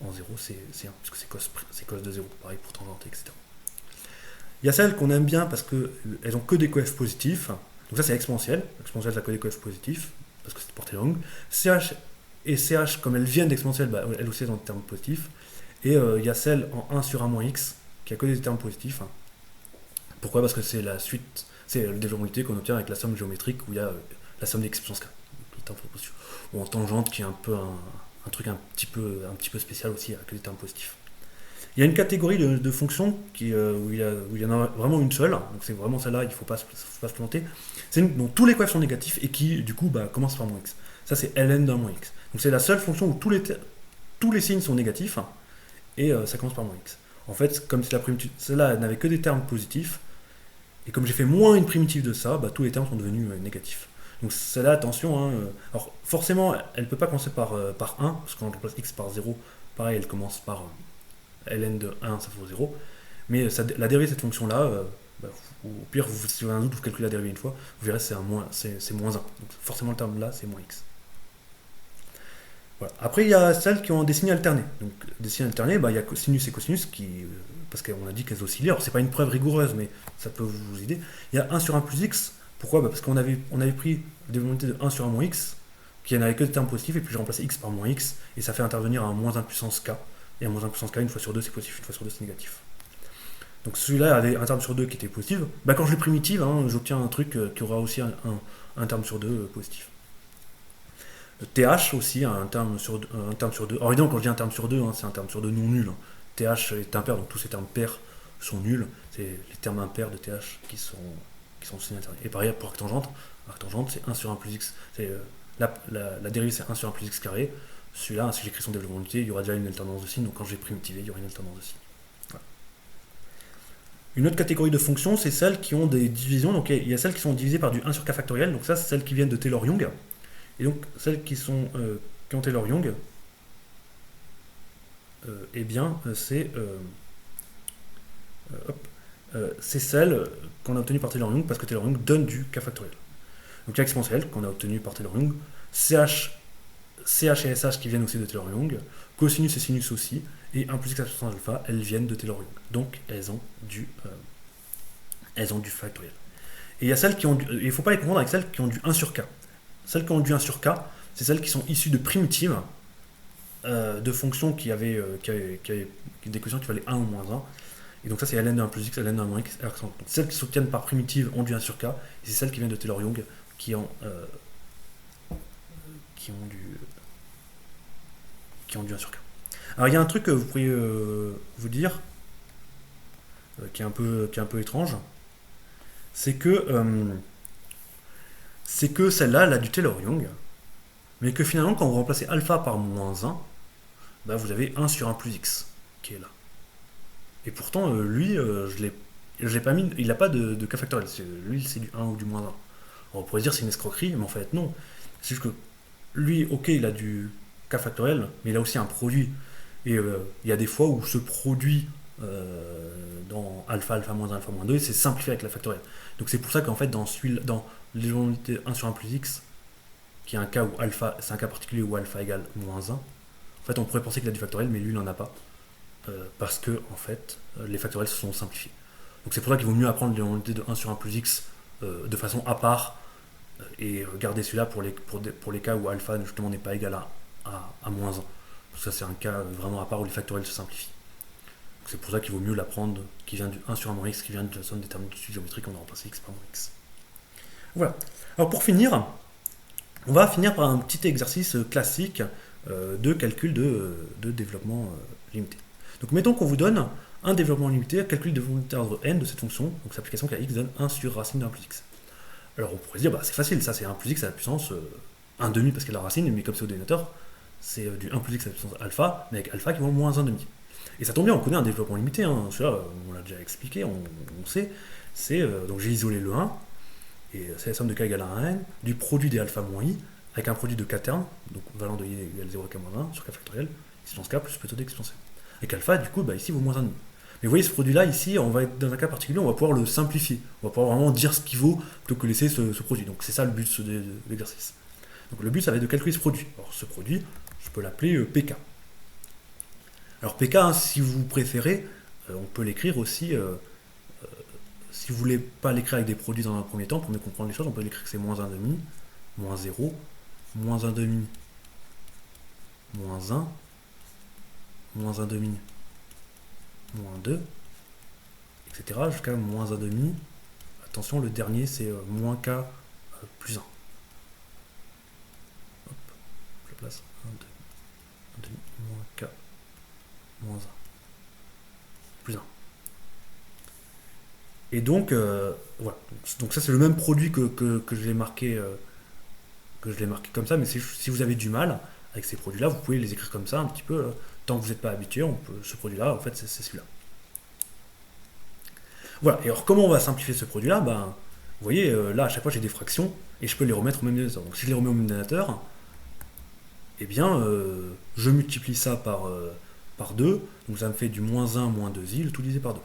Speaker 1: en 0, c'est 1, puisque c'est cos de 0, pareil pour tangente, etc. Il y a celles qu'on aime bien parce qu'elles ont que des coefs positifs. Donc ça, c'est exponentielle. L'exponentielle, ça a que des coefs positifs, parce que c'est pour Taylor-Young. CH et CH, comme elles viennent d'exponentielle, bah, elles aussi, elles ont des termes positifs. Et il y a celle en 1 sur 1 moins x, qui a que des termes positifs. Pourquoi? Parce que c'est la suite, c'est le développement unité qu'on obtient avec la somme géométrique, où il y a la somme des x puissance k. Ou en tangente, qui est un peu un truc un petit peu spécial aussi, avec des termes positifs. Il y a une catégorie de fonctions où il y en a vraiment une seule, donc c'est vraiment celle-là, il ne faut pas se planter, c'est une dont tous les coefs sont négatifs et qui, du coup, commence par moins x. Ça, c'est ln d'un moins x. Donc c'est la seule fonction où tous les signes sont négatifs, et ça commence par moins x. En fait, comme si la primitive, celle-là n'avait que des termes positifs, et comme j'ai fait moins une primitive de ça, tous les termes sont devenus négatifs. Donc celle-là, attention, alors forcément, elle ne peut pas commencer par 1, parce qu'on remplace x par 0, pareil, elle commence par ln de 1, ça vaut 0. Mais la dérivée de cette fonction-là, au pire, si vous avez un doute, vous calculez la dérivée une fois, vous verrez c'est moins 1. Donc forcément, le terme là, c'est moins x. Voilà. Après, il y a celles qui ont des signes alternés. Donc, des signes alternés, il y a sinus et cosinus, parce qu'on a dit qu'elles oscillaient. Alors, c'est pas une preuve rigoureuse, mais ça peut vous aider. Il y a 1 sur 1 plus x. Pourquoi? Parce qu'on avait pris le développement de 1 sur 1 moins x, qui n'avait que des termes positifs, et puis j'ai remplacé x par moins x, et ça fait intervenir un moins 1 puissance k. Et un moins 1 puissance k, une fois sur 2, c'est positif, une fois sur 2, c'est négatif. Donc celui-là avait un terme sur 2 qui était positif. Quand je l'ai primitive, j'obtiens un truc qui aura aussi un terme sur 2 positif. TH aussi a un terme sur 2. Alors évidemment, quand je dis un terme sur 2, c'est un terme sur 2 non nul. TH est impair, donc tous ces termes pairs sont nuls. C'est les termes impairs de TH qui sont signés alternés. Et pareil pour arctangente. Arctangente, c'est 1 sur 1 plus x. La dérivée, c'est 1 sur 1 plus x carré. Celui-là, si j'écris son développement unité, il y aura déjà une alternance de signes, donc quand j'ai primitivé, il y aura une alternance de signes. Voilà. Une autre catégorie de fonctions, c'est celles qui ont des divisions. Donc il y a celles qui sont divisées par du 1 sur k factoriel, donc ça, c'est celles qui viennent de Taylor-Young. Et donc celles qui ont Taylor-Young, c'est celles qu'on a obtenues par Taylor-Young, parce que Taylor-Young donne du k factoriel. Donc il y a exponentielle qu'on a obtenu par Taylor-Young, CH et SH qui viennent aussi de Taylor-Young, cosinus et sinus aussi, et 1 plus x puissance alpha, elles viennent de Taylor-Young. Donc elles ont du factoriel. Et il y a celles qui ont il ne faut pas les confondre avec celles qui ont du 1 sur k. Celles qui ont du 1 sur k, c'est celles qui sont issues de primitives, de fonctions qui avaient des quotients qui valaient 1 ou moins 1. Et donc ça, c'est ln de 1 plus x, ln de 1 moins x. Donc celles qui s'obtiennent par primitive ont du 1 sur k, et c'est celles qui viennent de Taylor-Young qui ont du 1 sur k. Alors il y a un truc que vous pourriez vous dire, qui est un peu étrange, c'est que celle-là, elle a du Taylor-Young, mais que finalement, quand vous remplacez alpha par moins 1, vous avez 1 sur 1 plus x qui est là. Et pourtant, lui, je l'ai pas mis, il n'a pas de k factoriel. Lui, c'est du 1 ou du moins 1. Alors, on pourrait dire que c'est une escroquerie, mais en fait, non. C'est juste que lui, ok, il a du k factoriel, mais il a aussi un produit. Et il y a des fois où ce produit dans alpha, alpha moins 1, alpha moins 2, c'est simplifié avec la factorielle. Donc c'est pour ça qu'en fait, dans l'unités 1 sur 1 plus x, qui est un cas où alpha, c'est un cas particulier où alpha égale moins 1, en fait, on pourrait penser qu'il a du factoriel, mais lui, il n'en a pas. Parce que, en fait, les factoriels se sont simplifiés. Donc c'est pour ça qu'il vaut mieux apprendre l'unité de 1 sur 1 plus x de façon à part, et garder celui-là pour les cas où alpha, justement, n'est pas égal à moins 1. Parce que ça, c'est un cas vraiment à part où les factoriels se simplifient. Donc c'est pour ça qu'il vaut mieux l'apprendre qui vient du 1 sur 1 moins x, qui vient de la somme des termes géométriques, on a remplacé x par moins x. Voilà. Alors pour finir, on va finir par un petit exercice classique de calcul de développement limité. Donc mettons qu'on vous donne un développement limité, calcul de développement limité ordre n de cette fonction, donc cette application qui a x donne 1 sur racine de 1 plus x. Alors on pourrait se dire, c'est facile, ça c'est 1 plus x à la puissance 1 demi parce qu'il y a la racine, mais comme c'est au dénominateur, c'est du 1 plus x à la puissance alpha, mais avec alpha qui vaut moins 1 demi. Et ça tombe bien, on connaît un développement limité, celui-là on l'a déjà expliqué, on sait, donc j'ai isolé le 1, et c'est la somme de k égale à 1n, du produit des alpha moins i, avec un produit de k termes, donc valant de i égale 0 à k moins 1 sur k factoriel, exponence k plus plutôt d exponentielle. Avec alpha, du coup, ici vaut moins 1,5. Mais vous voyez, ce produit-là, ici, on va être dans un cas particulier, on va pouvoir le simplifier. On va pouvoir vraiment dire ce qu'il vaut plutôt que laisser ce produit. Donc c'est ça le but de l'exercice. Donc le but, ça va être de calculer ce produit. Alors ce produit, je peux l'appeler PK. Alors PK, hein, si vous préférez, on peut l'écrire aussi, si vous voulez pas l'écrire avec des produits dans un premier temps, pour mieux comprendre les choses, on peut l'écrire que c'est moins 1,5, moins 0, moins 1,5, moins 1, moins 1,5, moins 2, etc. jusqu'à moins 1,5. Attention, le dernier c'est moins k plus 1. Hop, je place 1, 2, 1,5, moins k, moins 1, plus 1. Et donc, voilà. Donc ça c'est le même produit que je l'ai marqué, comme ça, mais si vous avez du mal avec ces produits-là, vous pouvez les écrire comme ça un petit peu. Tant que vous n'êtes pas habitué, ce produit-là, en fait, c'est celui-là. Voilà, et alors comment on va simplifier ce produit-là? Ben, vous voyez, là, à chaque fois, j'ai des fractions, et je peux les remettre au même dénominateur. Donc si je les remets au même dénominateur, eh bien, je multiplie ça par 2, donc ça me fait du moins 1, moins 2i, le tout divisé par 2.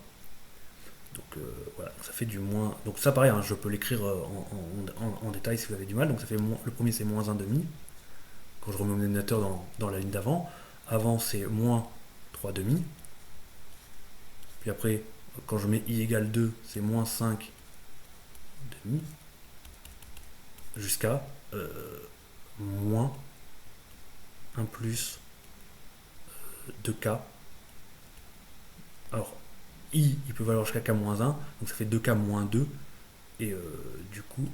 Speaker 1: Donc voilà, ça fait du moins... Donc ça pareil, hein, je peux l'écrire en détail si vous avez du mal. Donc ça fait le premier c'est moins 1,5. Quand je remets mon dénominateur dans la ligne d'avant. Avant c'est moins 3,5. Puis après, quand je mets i égale 2, c'est moins 5,5. Jusqu'à moins 1 plus 2k. Alors, i, il peut valoir jusqu'à k-1, donc ça fait 2k-2, et du coup,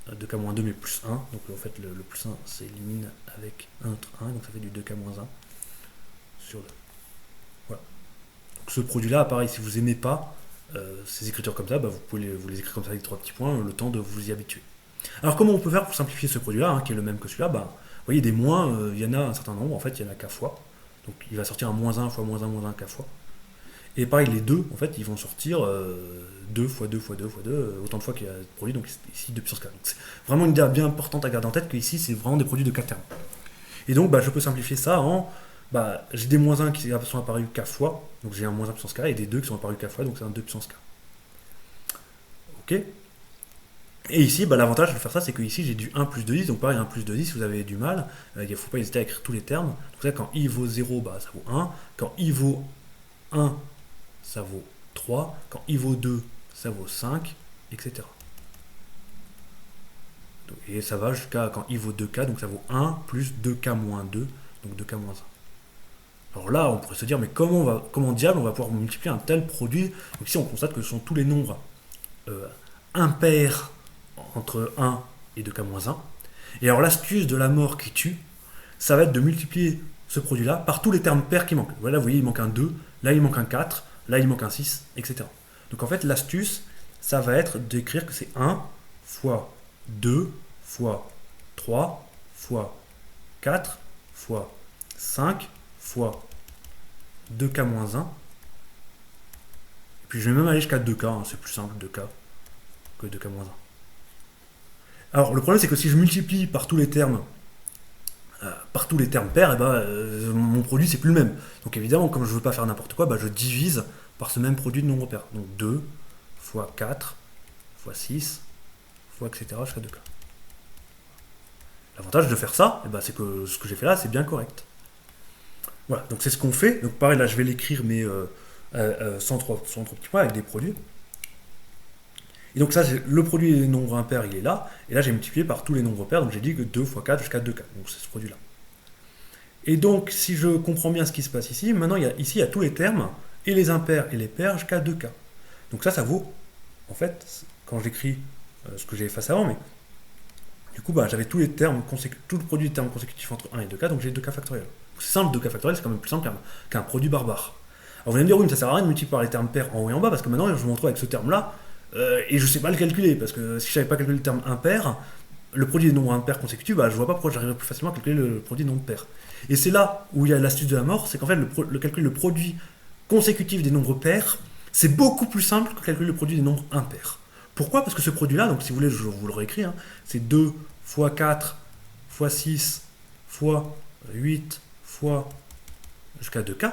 Speaker 1: 2k-2 mais plus 1, donc en fait le plus 1 s'élimine avec un autre 1, donc ça fait du 2k-1 sur 2. Voilà. Donc ce produit-là, pareil, si vous n'aimez pas ces écritures comme ça, bah, vous pouvez vous les écrire comme ça avec 3 petits points, le temps de vous y habituer. Alors comment on peut faire pour simplifier ce produit-là, hein, qui est le même que celui-là? Bah, vous voyez, des moins, il y en a un certain nombre, en fait, il y en a k fois, donc il va sortir un moins 1 fois moins 1 moins 1 k fois. Et pareil, les deux, en fait, ils vont sortir 2 fois 2 fois 2 fois 2, autant de fois qu'il y a de produits, donc ici 2 puissance 4. Donc c'est vraiment une idée bien importante à garder en tête, que ici, c'est vraiment des produits de 4 termes. Et donc, bah, je peux simplifier ça en... Bah, j'ai des moins 1 qui sont apparus k fois, donc j'ai un moins 1 puissance k, et des 2 qui sont apparus k fois, donc c'est un 2 puissance k. Ok. Et ici, bah, l'avantage de faire ça, c'est que ici, j'ai du 1 plus 2i, donc pareil, 1 plus 2i, si vous avez du mal, il ne faut pas hésiter à écrire tous les termes. Donc ça, quand i vaut 0, bah, ça vaut 1. Quand i vaut 1, ça vaut 3, quand i vaut 2, ça vaut 5, etc. Et ça va jusqu'à quand i vaut 2k, donc ça vaut 1 plus 2k moins 2, donc 2k moins 1. Alors là, on pourrait se dire, mais comment diable on va pouvoir multiplier un tel produit? Donc ici, on constate que ce sont tous les nombres impairs entre 1 et 2k moins 1. Et alors l'astuce de la mort qui tue, ça va être de multiplier ce produit-là par tous les termes pairs qui manquent. Voilà, vous voyez, il manque un 2, là il manque un 4, là il manque un 6, etc. Donc en fait, l'astuce, ça va être d'écrire que c'est 1 fois 2 fois 3 fois 4 fois 5 fois 2k moins 1. Et puis je vais même aller jusqu'à 2k, hein, c'est plus simple 2k que 2k moins 1. Alors le problème c'est que si je multiplie par tous les termes pairs, et ben, mon produit c'est plus le même. Donc évidemment, comme je ne veux pas faire n'importe quoi, bah, je divise par ce même produit de nombre pair. Donc 2 fois 4 fois 6 fois etc. jusqu'à 2k. L'avantage de faire ça, et ben, c'est que ce que j'ai fait là, c'est bien correct. Voilà, donc c'est ce qu'on fait. Donc pareil, là je vais l'écrire, mais sans trop petits points, avec des produits. Et donc ça, le produit des nombres impairs, il est là. Et là, j'ai multiplié par tous les nombres pairs. Donc j'ai dit que 2 fois 4 jusqu'à 2k. Donc c'est ce produit-là. Et donc, si je comprends bien ce qui se passe ici, maintenant, ici, il y a tous les termes, et les impairs et les pairs jusqu'à 2k. Donc ça vaut, en fait, quand j'écris ce que j'ai effacé avant, mais du coup, bah, j'avais tous les termes tout le produit de termes consécutifs entre 1 et 2k, donc j'ai 2k factoriel. C'est simple, 2k factoriel, c'est quand même plus simple qu'un produit barbare. Alors vous allez me dire, oui, mais ça sert à rien de multiplier par les termes pairs en haut et en bas, parce que maintenant, je me retrouve avec ce terme-là, et je ne sais pas le calculer, parce que si je ne savais pas calculer le terme impair, le produit des nombres impairs consécutifs, bah, je ne vois pas pourquoi j'arriverais plus facilement à calculer le produit des nombres pairs. Et c'est là où il y a l'astuce de la mort, c'est qu'en fait, calculer le produit consécutif des nombres pairs, c'est beaucoup plus simple que calculer le produit des nombres impairs. Pourquoi? Parce que ce produit-là, donc si vous voulez, je vous le réécris, hein, c'est 2 fois 4 fois 6 fois 8 fois jusqu'à 2k.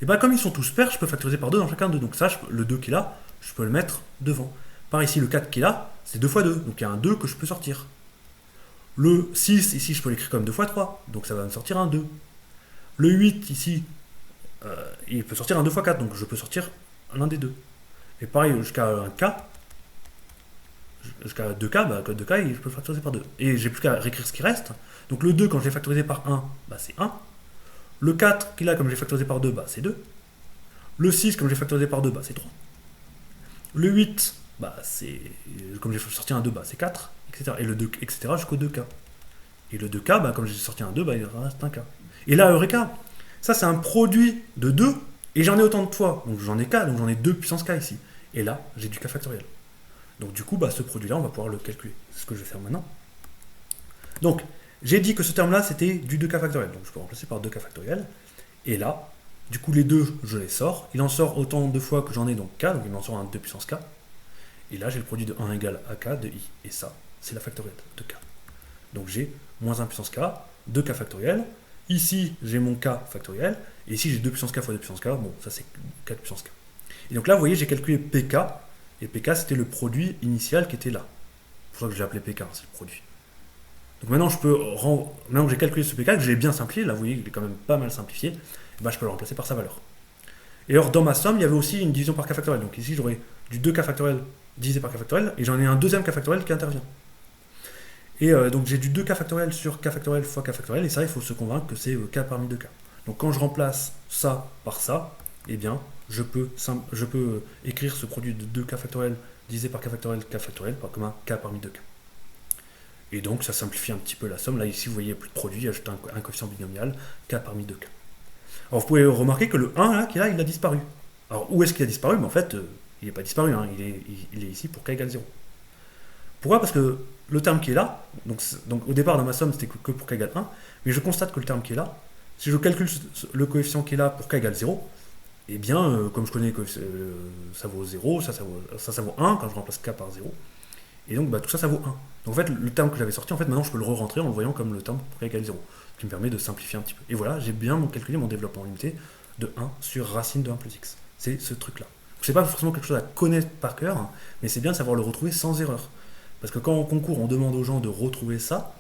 Speaker 1: Et bah comme ils sont tous pairs, je peux factoriser par 2 dans chacun d'eux. Donc ça, le 2 qui est là, je peux le mettre devant. Par ici, le 4 qui est là, c'est 2 fois 2. Donc il y a un 2 que je peux sortir. Le 6, ici, je peux l'écrire comme 2 fois 3. Donc ça va me sortir un 2. Le 8, ici, il peut sortir un 2 fois 4. Donc je peux sortir l'un des deux. Et pareil, jusqu'à un K, jusqu'à 2K, bah, 2K, je peux le factoriser par 2. Et j'ai plus qu'à réécrire ce qui reste. Donc le 2, quand je l'ai factorisé par 1, bah, c'est 1. Le 4, qui est là, comme je l'ai factorisé par 2, bah, c'est 2. Le 6, comme je l'ai factorisé par 2, bah, c'est 3. Le 8, bah, c'est, comme j'ai sorti un 2, bah, c'est 4, etc. Et le 2, etc. jusqu'au 2K. Et le 2K, bah, comme j'ai sorti un 2, bah, il reste un K. Et là, Eureka, ça c'est un produit de 2, et j'en ai autant de fois. Donc j'en ai K, donc j'en ai 2 puissance K ici. Et là, j'ai du K factoriel. Donc du coup, bah, ce produit-là, on va pouvoir le calculer. C'est ce que je vais faire maintenant. Donc, j'ai dit que ce terme-là, c'était du 2K factoriel. Donc je peux remplacer par 2K factoriel. Et là, du coup, les deux, je les sors. Il en sort autant de fois que j'en ai, donc K. Donc il m'en sort un 2 puissance K. Et là, j'ai le produit de 1 égale à K de I. Et ça, c'est la factorielle de K. Donc j'ai moins 1 puissance K, 2K factoriel. Ici, j'ai mon K factoriel. Et ici, j'ai 2 puissance K fois 2 puissance K. Bon, ça, c'est 4 puissance K. Et donc là, vous voyez, j'ai calculé PK. Et PK, c'était le produit initial qui était là. C'est pour ça que j'ai appelé PK, c'est le produit. Donc maintenant, maintenant que j'ai calculé ce PK, que j'ai bien simplifié, là, vous voyez, il est quand même pas mal simplifié, et ben, je peux le remplacer par sa valeur. Et alors, dans ma somme, il y avait aussi une division par K factoriel. Donc ici, j'aurais du 2K factoriel divisé par K factoriel, et j'en ai un deuxième K factoriel qui intervient. Et donc, j'ai du 2K factoriel sur K factoriel fois K factoriel, et ça, il faut se convaincre que c'est K parmi 2K. Donc quand je remplace ça par ça, eh bien, je peux écrire ce produit de 2K factoriel divisé par K factoriel comme un K parmi 2K. Et donc ça simplifie un petit peu la somme. Là ici vous voyez plus de produit, ajoute un coefficient binomial, K parmi 2K. Alors vous pouvez remarquer que le 1 là, qui est là, il a disparu. Alors où est-ce qu'il a disparu? Mais en fait, il n'est pas disparu, hein. Il est ici pour K égale 0. Pourquoi? Parce que le terme qui est là, donc au départ dans ma somme c'était que pour K égale 1, mais je constate que le terme qui est là, si je calcule le coefficient qui est là pour K égale 0, eh bien, comme je connais que ça vaut 0, ça vaut 1 quand je remplace K par 0. Et donc, bah, tout ça, ça vaut 1. Donc, en fait, le terme que j'avais sorti, en fait, maintenant, je peux le re-rentrer en le voyant comme le terme pour K égale 0. Ce qui me permet de simplifier un petit peu. Et voilà, j'ai bien calculé mon développement limité de 1 sur racine de 1 plus x. C'est ce truc-là. C'est pas forcément quelque chose à connaître par cœur, hein, mais c'est bien de savoir le retrouver sans erreur. Parce que quand en concours, on demande aux gens de retrouver ça,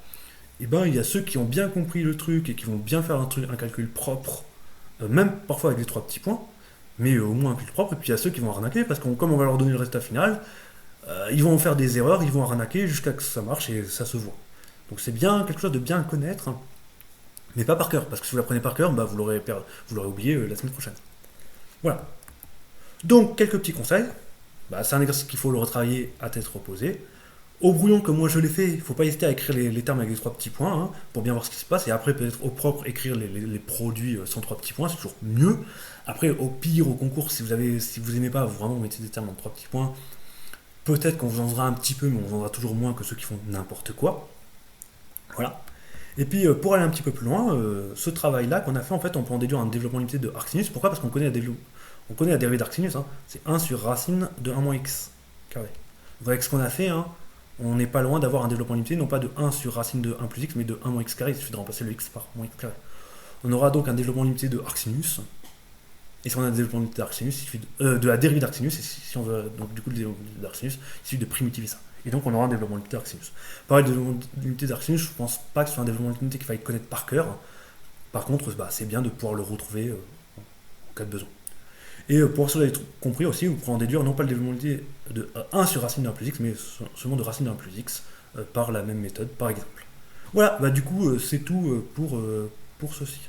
Speaker 1: et ben, il y a ceux qui ont bien compris le truc et qui vont bien faire un calcul propre, même parfois avec des 3 petits points, mais au moins un calcul propre, et puis il y a ceux qui vont arnaquer, parce que comme on va leur donner le résultat final, ils vont faire des erreurs, ils vont arnaquer jusqu'à ce que ça marche et ça se voit. Donc c'est bien quelque chose de bien connaître, hein, mais pas par cœur, parce que si vous l'apprenez par cœur, bah, vous l'aurez oublié la semaine prochaine. Voilà. Donc quelques petits conseils. Bah, c'est un exercice qu'il faut le retravailler à tête reposée. Au brouillon, comme moi je l'ai fait, il ne faut pas hésiter à écrire les termes avec les 3 petits points, hein, pour bien voir ce qui se passe, et après peut-être au propre écrire les produits sans 3 petits points, c'est toujours mieux. Après, au pire, au concours, si vous aimez pas, vraiment vous mettez des termes en 3 petits points, peut-être qu'on vous en donnera un petit peu, mais on vous en donnera toujours moins que ceux qui font n'importe quoi. Voilà. Et puis, pour aller un petit peu plus loin, ce travail-là qu'on a fait, en fait, on peut en déduire un développement limité de arcsinus. Pourquoi? Parce qu'on connaît la dérivée d'arcsinus, hein. C'est 1 sur racine de 1 moins x carré. Donc, avec ce qu'on a fait, hein, on n'est pas loin d'avoir un développement limité, non pas de 1 sur racine de 1 plus x, mais de 1 moins x carré. Il suffit de remplacer le x par moins x carré. On aura donc un développement limité de arcsinus. Et si on a un développement limité d'arcsinus, il suffit de la dérivée d'arcsinus, et si on veut, donc du coup, le développement limité d'arcsinus, il suffit de primitiver ça. Et donc on aura un développement limité d'arcsinus. Pareil, le développement limité d'arcsinus, je ne pense pas que ce soit un développement limité qu'il faille connaître par cœur. Par contre, bah, c'est bien de pouvoir le retrouver en cas de besoin. Et pour cela, vous avez compris aussi, vous pourrez en déduire non pas le développement limité de 1 sur racine de 1 plus x, mais seulement de racine de 1 plus x par la même méthode, par exemple. Voilà, bah, du coup, c'est tout pour ceci.